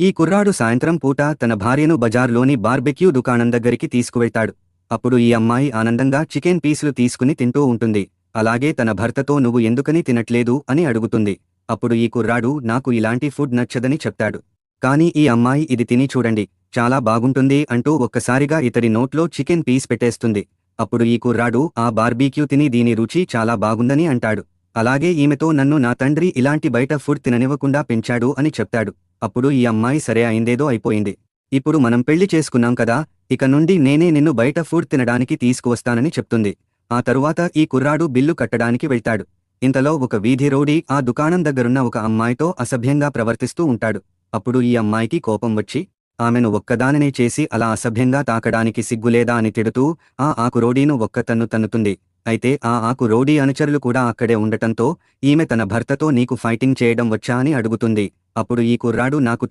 ఈ కుర్రాడు సాయంత్రం పూట తన భార్యను బజార్లోని బార్బెక్యూ దుకాణం దగ్గరికి తీసుకువెళ్తాడు. అప్పుడు ఈ అమ్మాయి ఆనందంగా చికెన్ పీసులు తీసుకుని తింటూ ఉంటుంది. అలాగే తన భర్తతో నువ్వు ఎందుకని తినట్లేదు అని అడుగుతుంది. అప్పుడు ఈ కుర్రాడు నాకు ఇలాంటి ఫుడ్ నచ్చదని చెప్తాడు. కానీ ఈ అమ్మాయి ఇది తిని చూడండి, చాలా బాగుంటుంది అంటూ ఒక్కసారిగా ఇతడి నోట్లో చికెన్ పీస్ పెట్టేస్తుంది. అప్పుడు ఈ కుర్రాడు ఆ బార్బీక్యూ తిని దీని రుచి చాలా బాగుందని అంటాడు. అలాగే ఈమెతో నన్ను నా తండ్రి ఇలాంటి బయట ఫుడ్ తిననివ్వకుండా పెంచాడు అని చెప్తాడు. అప్పుడు ఈ అమ్మాయి సరే అయిందేదో అయిపోయింది. ఇప్పుడు మనం పెళ్లి చేసుకున్నాం కదా, ఇక నుండి నేనే నిన్ను బయట ఫుడ్ తినడానికి తీసుకువస్తానని చెప్తుంది. ఆ తరువాత ఈ కుర్రాడు బిల్లు కట్టడానికి వెళ్తాడు. ఇంతలో ఒక వీధి రోడీ ఆ దుకాణం దగ్గరున్న ఒక అమ్మాయితో అసభ్యంగా ప్రవర్తిస్తూ ఉంటాడు. అప్పుడు ఈ అమ్మాయికి కోపం వచ్చి ఆమెను ఒక్కదానినే చేసి అలా అసభ్యంగా తాకడానికి సిగ్గులేదా అని తిడుతూ ఆ ఆకు రోడీను ఒక్క తన్ను తన్నుతుంది. అయితే ఆ ఆకు రోడీ అనుచరులు కూడా అక్కడే ఉండటంతో ఈమె తన భర్తతో నీకు ఫైటింగ్ చేయడం వచ్చా అని అడుగుతుంది. అప్పుడు ఈ కుర్రాడు నాకు